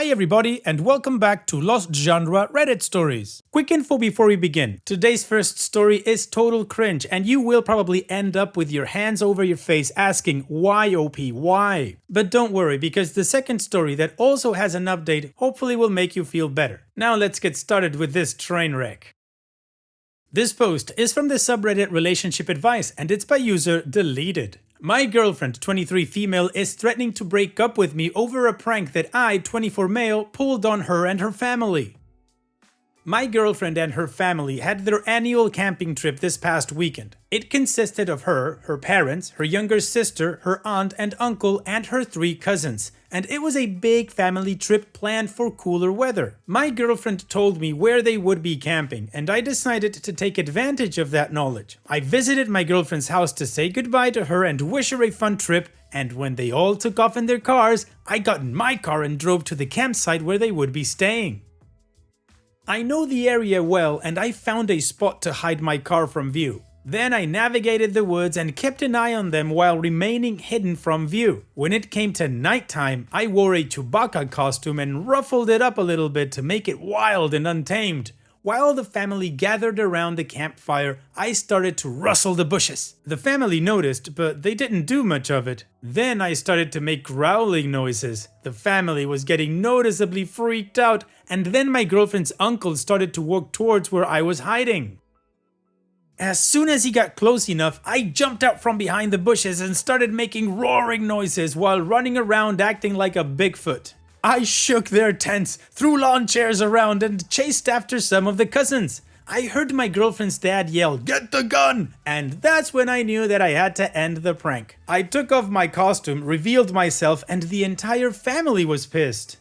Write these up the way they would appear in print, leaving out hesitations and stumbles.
Hi everybody and welcome back to Lost Genre Reddit Stories. Quick info before we begin. Today's first story is total cringe and you will probably end up with your hands over your face asking why OP, why? But don't worry because the second story that also has an update hopefully will make you feel better. Now let's get started with this train wreck. This post is from the subreddit Relationship Advice and it's by user Deleted. My girlfriend, 23 female, is threatening to break up with me over a prank that I, 24 male, pulled on her and her family. My girlfriend and her family had their annual camping trip this past weekend. It consisted of her parents, her younger sister, her aunt and uncle, and her 3 cousins. And it was a big family trip planned for cooler weather. My girlfriend told me where they would be camping, and I decided to take advantage of that knowledge. I visited my girlfriend's house to say goodbye to her and wish her a fun trip, and when they all took off in their cars, I got in my car and drove to the campsite where they would be staying. I know the area well and I found a spot to hide my car from view. Then I navigated the woods and kept an eye on them while remaining hidden from view. When it came to nighttime, I wore a Chewbacca costume and ruffled it up a little bit to make it wild and untamed. While the family gathered around the campfire, I started to rustle the bushes. The family noticed, but they didn't do much of it. Then I started to make growling noises. The family was getting noticeably freaked out, and then my girlfriend's uncle started to walk towards where I was hiding. As soon as he got close enough, I jumped out from behind the bushes and started making roaring noises while running around acting like a Bigfoot. I shook their tents, threw lawn chairs around, and chased after some of the cousins. I heard my girlfriend's dad yell, "Get the gun!" And that's when I knew that I had to end the prank. I took off my costume, revealed myself, and the entire family was pissed.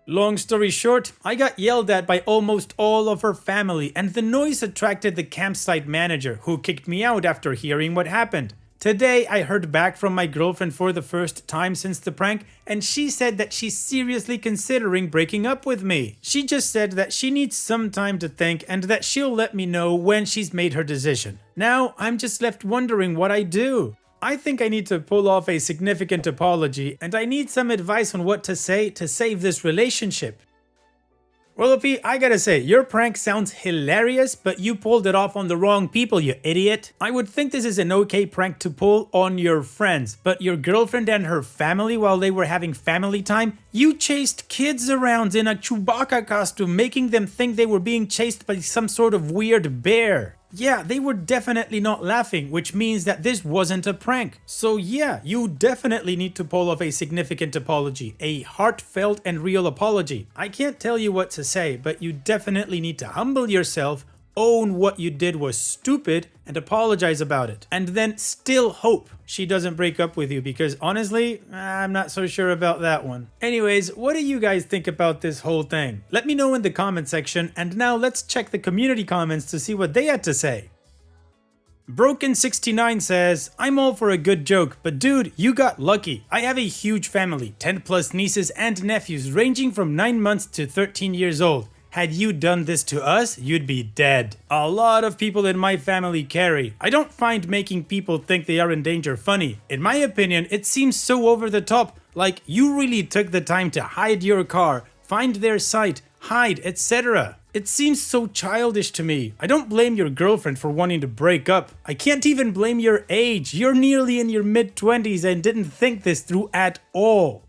Long story short, I got yelled at by almost all of her family, and the noise attracted the campsite manager, who kicked me out after hearing what happened. Today, I heard back from my girlfriend for the first time since the prank, and she said that she's seriously considering breaking up with me. She just said that she needs some time to think and that she'll let me know when she's made her decision. Now, I'm just left wondering what I do. I think I need to pull off a significant apology, and I need some advice on what to say to save this relationship. Well, OP, I gotta say, your prank sounds hilarious, but you pulled it off on the wrong people, you idiot. I would think this is an okay prank to pull on your friends, but your girlfriend and her family while they were having family time? You chased kids around in a Chewbacca costume, making them think they were being chased by some sort of weird bear. Yeah, they were definitely not laughing, which means that this wasn't a prank. So yeah, you definitely need to pull off a significant apology, a heartfelt and real apology. I can't tell you what to say, but you definitely need to humble yourself, own what you did was stupid, and apologize about it. And then still hope she doesn't break up with you because honestly, I'm not so sure about that one. Anyways, what do you guys think about this whole thing? Let me know in the comment section, and now let's check the community comments to see what they had to say. Broken69 says, I'm all for a good joke, but dude, you got lucky. I have a huge family, 10 plus nieces and nephews ranging from 9 months to 13 years old. Had you done this to us, you'd be dead. A lot of people in my family carry. I don't find making people think they are in danger funny. In my opinion, it seems so over the top, like you really took the time to hide your car, find their site, hide, etc. It seems so childish to me. I don't blame your girlfriend for wanting to break up. I can't even blame your age. You're nearly in your mid-20s and didn't think this through at all.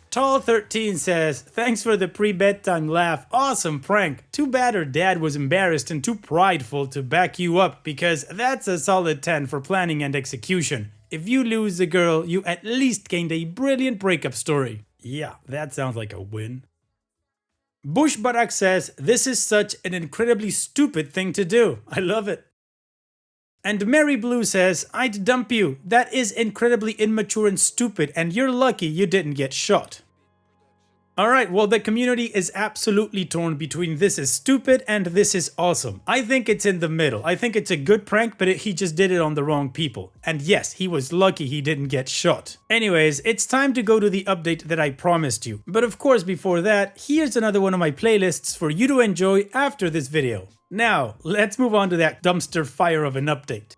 Tall13 says, thanks for the pre-bedtime laugh, awesome prank. Too bad her dad was embarrassed and too prideful to back you up because that's a solid 10 for planning and execution. If you lose the girl, you at least gained a brilliant breakup story. Yeah, that sounds like a win. Bush Barak says, this is such an incredibly stupid thing to do. I love it. And Mary Blue says, I'd dump you. That is incredibly immature and stupid, and you're lucky you didn't get shot. Alright, well the community is absolutely torn between this is stupid and this is awesome. I think it's in the middle. I think it's a good prank, but he just did it on the wrong people. And yes, he was lucky he didn't get shot. Anyways, it's time to go to the update that I promised you. But of course before that, here's another one of my playlists for you to enjoy after this video. Now, let's move on to that dumpster fire of an update.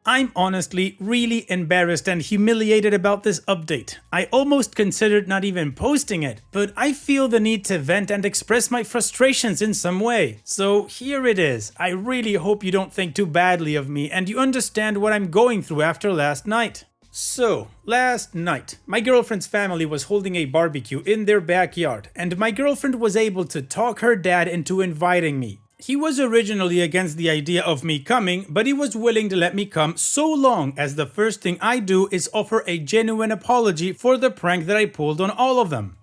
I'm honestly really embarrassed and humiliated about this update. I almost considered not even posting it, but I feel the need to vent and express my frustrations in some way. So here it is. I really hope you don't think too badly of me and you understand what I'm going through after last night. So, last night, my girlfriend's family was holding a barbecue in their backyard, and my girlfriend was able to talk her dad into inviting me. He was originally against the idea of me coming, but he was willing to let me come so long as the first thing I do is offer a genuine apology for the prank that I pulled on all of them.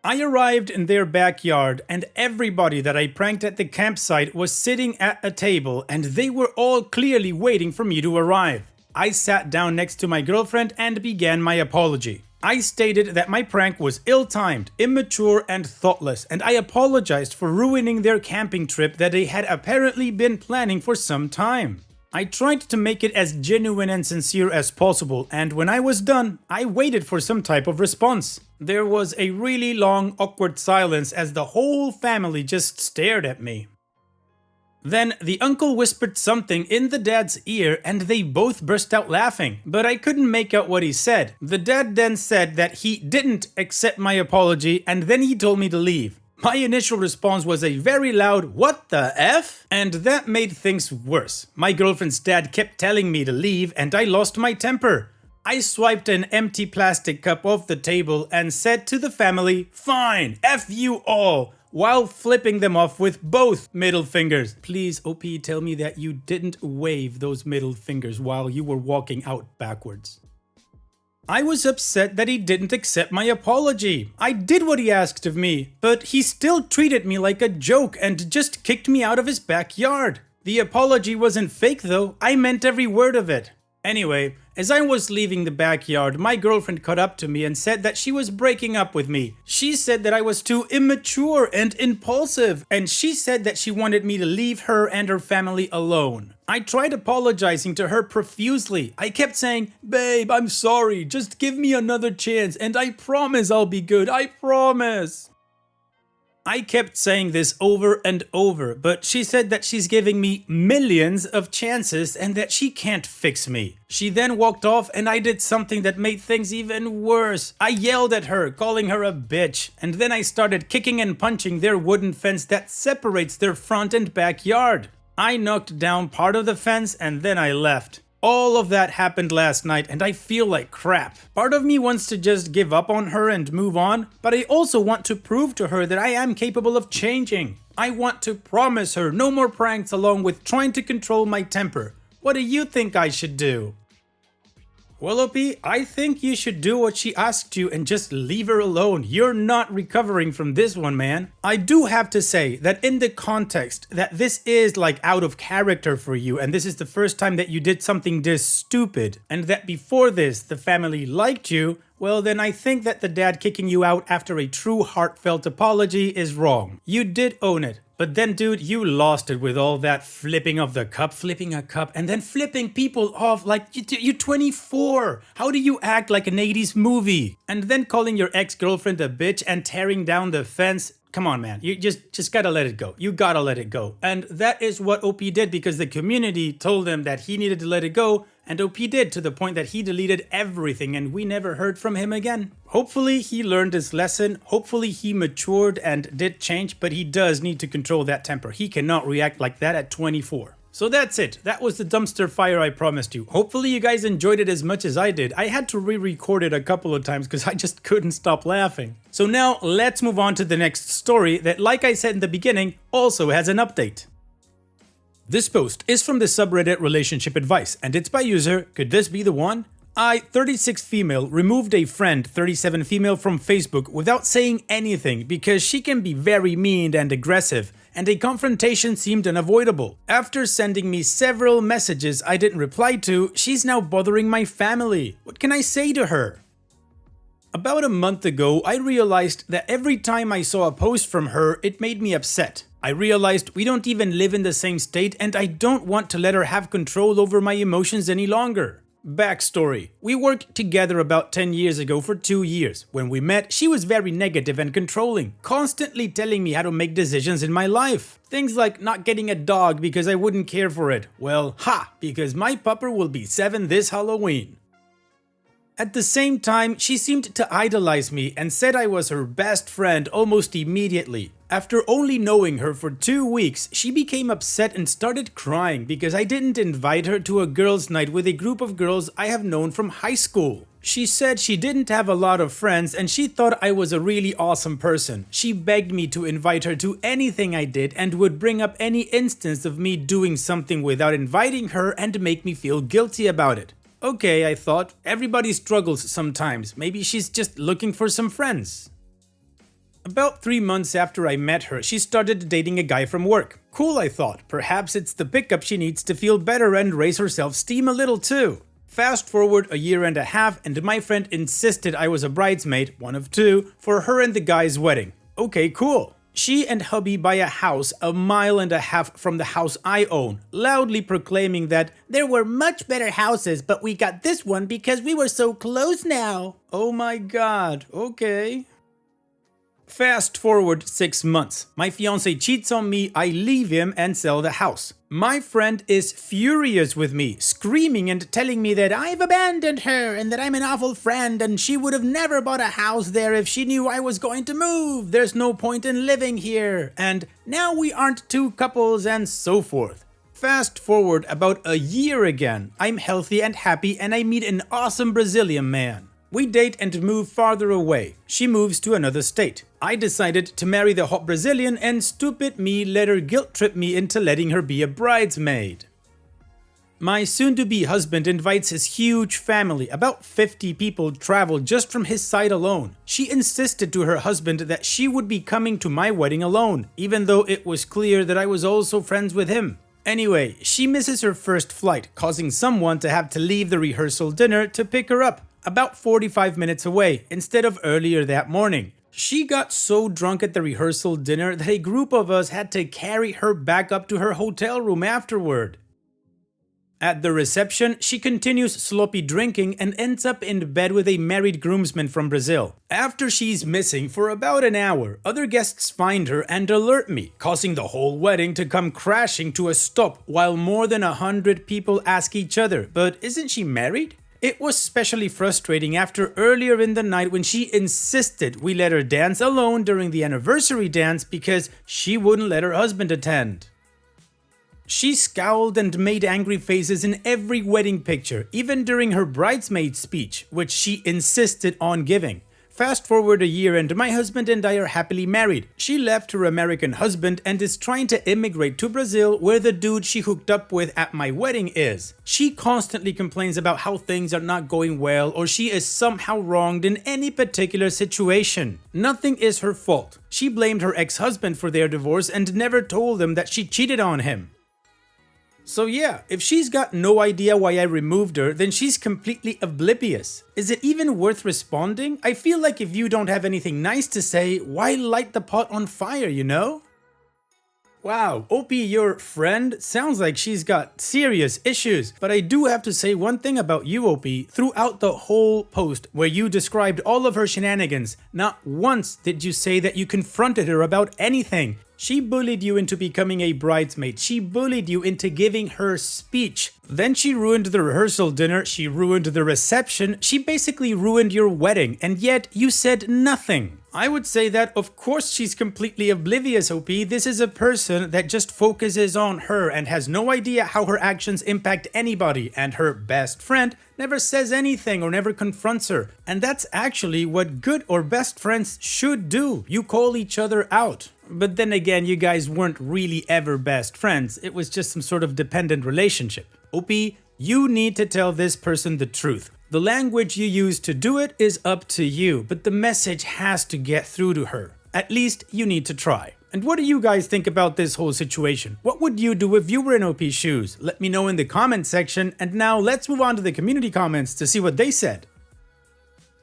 I arrived in their backyard and everybody that I pranked at the campsite was sitting at a table and they were all clearly waiting for me to arrive. I sat down next to my girlfriend and began my apology. I stated that my prank was ill-timed, immature, and thoughtless, and I apologized for ruining their camping trip that they had apparently been planning for some time. I tried to make it as genuine and sincere as possible, and when I was done, I waited for some type of response. There was a really long, awkward silence as the whole family just stared at me. Then the uncle whispered something in the dad's ear and they both burst out laughing, but I couldn't make out what he said. The dad then said that he didn't accept my apology and then he told me to leave. My initial response was a very loud "What the F?" and that made things worse. My girlfriend's dad kept telling me to leave and I lost my temper. I swiped an empty plastic cup off the table and said to the family, "Fine, F you all," while flipping them off with both middle fingers. Please, OP, tell me that you didn't wave those middle fingers while you were walking out backwards. I was upset that he didn't accept my apology. I did what he asked of me, but he still treated me like a joke and just kicked me out of his backyard. The apology wasn't fake though, I meant every word of it. Anyway, as I was leaving the backyard, my girlfriend caught up to me and said that she was breaking up with me. She said that I was too immature and impulsive, and she said that she wanted me to leave her and her family alone. I tried apologizing to her profusely. I kept saying, "Babe, I'm sorry, just give me another chance and I promise I'll be good, I promise." I kept saying this over and over, but she said that she's giving me millions of chances and that she can't fix me. She then walked off and I did something that made things even worse. I yelled at her, calling her a bitch, and then I started kicking and punching their wooden fence that separates their front and backyard. I knocked down part of the fence and then I left. All of that happened last night and I feel like crap. Part of me wants to just give up on her and move on, but I also want to prove to her that I am capable of changing. I want to promise her no more pranks along with trying to control my temper. What do you think I should do? Well, OP, I think you should do what she asked you and just leave her alone. You're not recovering from this one, man. I do have to say that in the context that this is like out of character for you and this is the first time that you did something this stupid and that before this the family liked you, well then I think that the dad kicking you out after a true heartfelt apology is wrong. You did own it. But then, dude, you lost it with all that flipping of the cup, flipping a cup, and then flipping people off like you're 24. How do you act like an 80s movie? And then calling your ex-girlfriend a bitch and tearing down the fence. Come on, man. You just gotta let it go. You gotta let it go. And that is what OP did because the community told him that he needed to let it go. And OP did to the point that he deleted everything and we never heard from him again. Hopefully he learned his lesson. Hopefully he matured and did change, but he does need to control that temper. He cannot react like that at 24. So that's it. That was the dumpster fire I promised you. Hopefully you guys enjoyed it as much as I did. I had to re-record it a couple of times because I just couldn't stop laughing. So now let's move on to the next story that, like I said in the beginning, also has an update. This post is from the subreddit Relationship Advice, and it's by user Could This Be the One? 36 female removed a friend 37 female from Facebook without saying anything because she can be very mean and aggressive, and a confrontation seemed unavoidable. After sending me several messages I didn't reply to, she's now bothering my family. What can I say to her? About a month ago, I realized that every time I saw a post from her, it made me upset. I realized we don't even live in the same state and I don't want to let her have control over my emotions any longer. Backstory. We worked together about 10 years ago for 2 years. When we met, she was very negative and controlling, constantly telling me how to make decisions in my life. Things like not getting a dog because I wouldn't care for it. Well, because my pupper will be 7 this Halloween. At the same time, she seemed to idolize me and said I was her best friend almost immediately. After only knowing her for 2 weeks, she became upset and started crying because I didn't invite her to a girls' night with a group of girls I have known from high school. She said she didn't have a lot of friends and she thought I was a really awesome person. She begged me to invite her to anything I did and would bring up any instance of me doing something without inviting her and make me feel guilty about it. Okay, I thought, everybody struggles sometimes. Maybe she's just looking for some friends. About 3 months after I met her, she started dating a guy from work. Cool, I thought. Perhaps it's the pickup she needs to feel better and raise her self-esteem a little too. Fast forward a year and a half and my friend insisted I was a bridesmaid, one of 2, for her and the guy's wedding. Okay, cool. She and hubby buy a house 1.5 miles from the house I own, loudly proclaiming that there were much better houses, but we got this one because we were so close now. Oh my god, okay. Fast forward 6 months. My fiance cheats on me, I leave him and sell the house. My friend is furious with me, screaming and telling me that I've abandoned her and that I'm an awful friend and she would have never bought a house there if she knew I was going to move. There's no point in living here. And now we aren't 2 couples and so forth. Fast forward about a year again. I'm healthy and happy and I meet an awesome Brazilian man. We date and move farther away. She moves to another state. I decided to marry the hot Brazilian and stupid me let her guilt trip me into letting her be a bridesmaid. My soon-to-be husband invites his huge family. About 50 people travel just from his side alone. She insisted to her husband that she would be coming to my wedding alone, even though it was clear that I was also friends with him. Anyway, she misses her first flight, causing someone to have to leave the rehearsal dinner to pick her up, about 45 minutes away, instead of earlier that morning. She got so drunk at the rehearsal dinner that a group of us had to carry her back up to her hotel room afterward. At the reception, she continues sloppy drinking and ends up in bed with a married groomsman from Brazil. After she's missing for about an hour, other guests find her and alert me, causing the whole wedding to come crashing to a stop while more than 100 people ask each other, but isn't she married? It was especially frustrating after earlier in the night when she insisted we let her dance alone during the anniversary dance because she wouldn't let her husband attend. She scowled and made angry faces in every wedding picture, even during her bridesmaid speech, which she insisted on giving. Fast forward a year and my husband and I are happily married. She left her American husband and is trying to immigrate to Brazil where the dude she hooked up with at my wedding is. She constantly complains about how things are not going well or she is somehow wronged in any particular situation. Nothing is her fault. She blamed her ex-husband for their divorce and never told him that she cheated on him. So yeah, if she's got no idea why I removed her, then she's completely oblivious. Is it even worth responding? I feel like if you don't have anything nice to say, why light the pot on fire, you know? Wow, OP, your friend? Sounds like she's got serious issues. But I do have to say one thing about you, OP. Throughout the whole post where you described all of her shenanigans, not once did you say that you confronted her about anything. She bullied you into becoming a bridesmaid. She bullied you into giving her speech. Then she ruined the rehearsal dinner. She ruined the reception. She basically ruined your wedding. And yet you said nothing. I would say that of course she's completely oblivious, OP. This is a person that just focuses on her and has no idea how her actions impact anybody. And her best friend never says anything or never confronts her. And that's actually what good or best friends should do. You call each other out. But then again, you guys weren't really ever best friends. It was just some sort of dependent relationship. OP, you need to tell this person the truth. The language you use to do it is up to you, but the message has to get through to her. At least you need to try. And what do you guys think about this whole situation? What would you do if you were in OP's shoes? Let me know in the comment section. And now let's move on to the community comments to see what they said.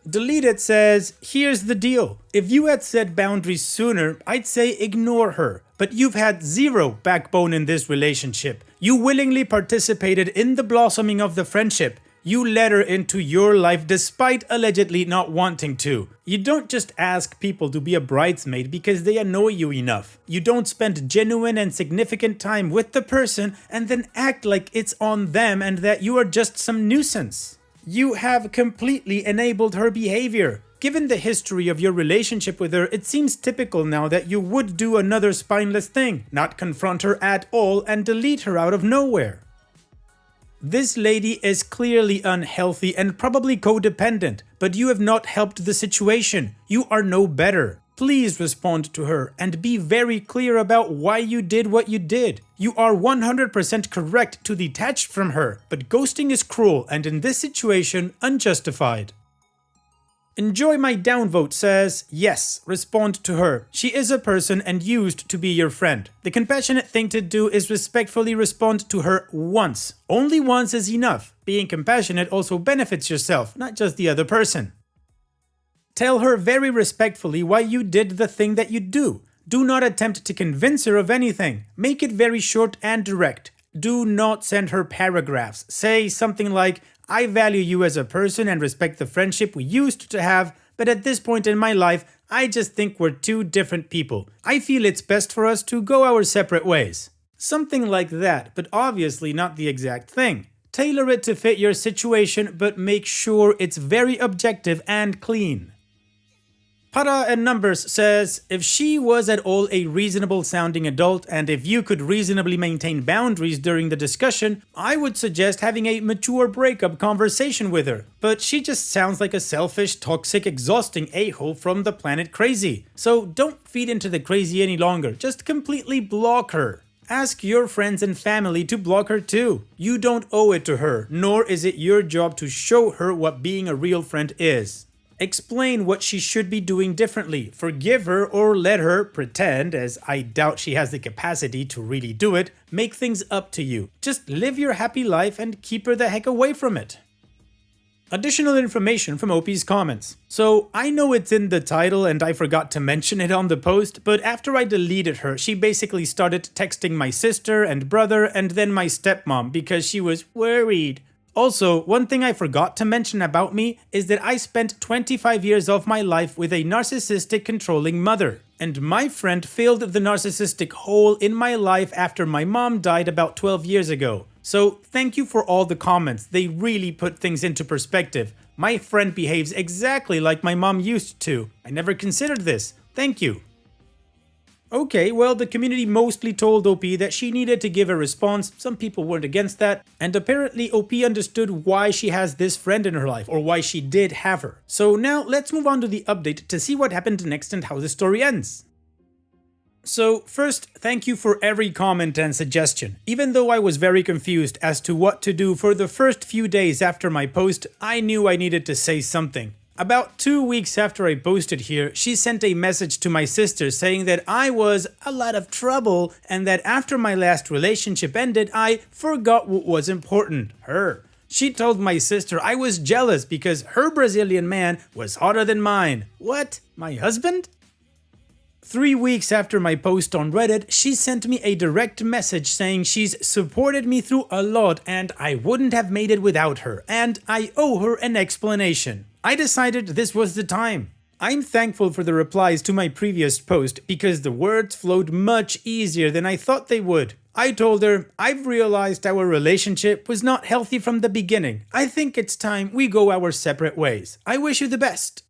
Deleted says, here's the deal. If you had set boundaries sooner, I'd say ignore her. But you've had zero backbone in this relationship. You willingly participated in the blossoming of the friendship. You let her into your life despite allegedly not wanting to. You don't just ask people to be a bridesmaid because they annoy you enough. You don't spend genuine and significant time with the person and then act like it's on them and that you are just some nuisance. You have completely enabled her behavior. Given the history of your relationship with her, it seems typical now that you would do another spineless thing, not confront her at all and delete her out of nowhere. This lady is clearly unhealthy and probably codependent, but you have not helped the situation. You are no better. Please respond to her and be very clear about why you did what you did. You are 100% correct to detach from her, but ghosting is cruel and in this situation, unjustified. Enjoy My Downvote says, yes, respond to her. She is a person and used to be your friend. The compassionate thing to do is respectfully respond to her once. Only once is enough. Being compassionate also benefits yourself, not just the other person. Tell her very respectfully why you did the thing that you do. Do not attempt to convince her of anything. Make it very short and direct. Do not send her paragraphs. Say something like, I value you as a person and respect the friendship we used to have, but at this point in my life, I just think we're two different people. I feel it's best for us to go our separate ways. Something like that, but obviously not the exact thing. Tailor it to fit your situation, but make sure it's very objective and clean. Para and Numbers says, if she was at all a reasonable sounding adult and if you could reasonably maintain boundaries during the discussion, I would suggest having a mature breakup conversation with her. But she just sounds like a selfish, toxic, exhausting a-hole from the planet crazy. So don't feed into the crazy any longer, just completely block her. Ask your friends and family to block her too. You don't owe it to her, nor is it your job to show her what being a real friend is. Explain what she should be doing differently. Forgive her or let her pretend, as I doubt she has the capacity to really do it, make things up to you. Just live your happy life and keep her the heck away from it. Additional information from OP's comments. So I know it's in the title and I forgot to mention it on the post, but after I deleted her, she basically started texting my sister and brother and then my stepmom because she was worried. Also, one thing I forgot to mention about me is that I spent 25 years of my life with a narcissistic, controlling mother. And my friend filled the narcissistic hole in my life after my mom died about 12 years ago. So thank you for all the comments, they really put things into perspective. My friend behaves exactly like my mom used to. I never considered this. Thank you. Okay, well, the community mostly told OP that she needed to give a response. Some people weren't against that. And apparently OP understood why she has this friend in her life, or why she did have her. So now let's move on to the update to see what happened next and how the story ends. So first, thank you for every comment and suggestion. Even though I was very confused as to what to do for the first few days after my post, I knew I needed to say something. About 2 weeks after I posted here, she sent a message to my sister saying that I was a lot of trouble and that after my last relationship ended, I forgot what was important, her. She told my sister I was jealous because her Brazilian man was hotter than mine. What? My husband? 3 weeks after my post on Reddit, she sent me a direct message saying she's supported me through a lot and I wouldn't have made it without her, and I owe her an explanation. I decided this was the time. I'm thankful for the replies to my previous post because the words flowed much easier than I thought they would. I told her, I've realized our relationship was not healthy from the beginning. I think it's time we go our separate ways. I wish you the best.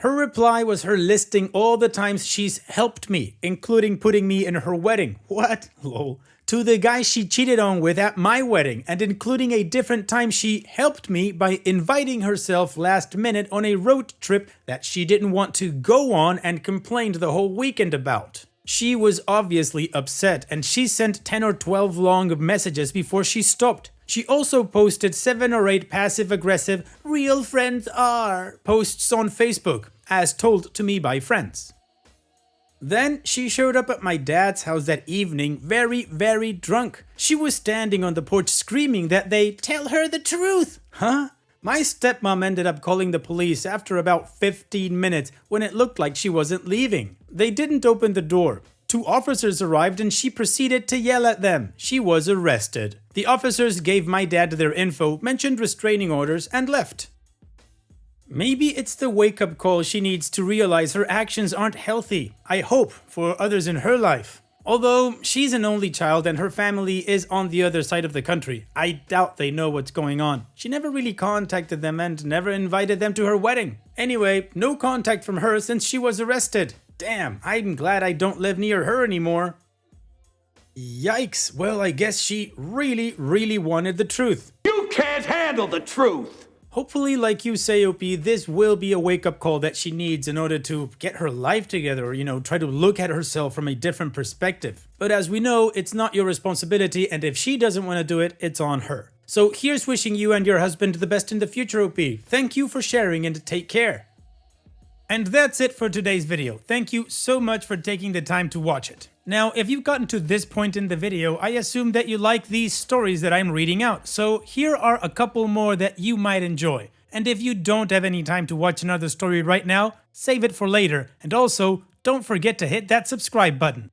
Her reply was her listing all the times she's helped me, including putting me in her wedding. What? Lol. To the guy she cheated on with at my wedding, and including a different time she helped me by inviting herself last minute on a road trip that she didn't want to go on and complained the whole weekend about. She was obviously upset and she sent 10 or 12 long messages before she stopped. She also posted 7 or 8 passive-aggressive "real friends are" posts on Facebook, as told to me by friends. Then she showed up at my dad's house that evening very drunk. She was standing on the porch screaming that they tell her the truth. Huh? My stepmom ended up calling the police after about 15 minutes when it looked like she wasn't leaving. They didn't open the door. 2 officers arrived and she proceeded to yell at them. She was arrested. The officers gave my dad their info, mentioned restraining orders, and left. Maybe it's the wake-up call she needs to realize her actions aren't healthy. I hope for others in her life. Although she's an only child and her family is on the other side of the country, I doubt they know what's going on. She never really contacted them and never invited them to her wedding. Anyway, no contact from her since she was arrested. Damn, I'm glad I don't live near her anymore. Yikes, well, I guess she really wanted the truth. You can't handle the truth! Hopefully, like you say, OP, this will be a wake-up call that she needs in order to get her life together or, try to look at herself from a different perspective. But as we know, it's not your responsibility, and if she doesn't want to do it, it's on her. So here's wishing you and your husband the best in the future, OP. Thank you for sharing and take care. And that's it for today's video. Thank you so much for taking the time to watch it. Now, if you've gotten to this point in the video, I assume that you like these stories that I'm reading out. So here are a couple more that you might enjoy. And if you don't have any time to watch another story right now, save it for later. And also, don't forget to hit that subscribe button.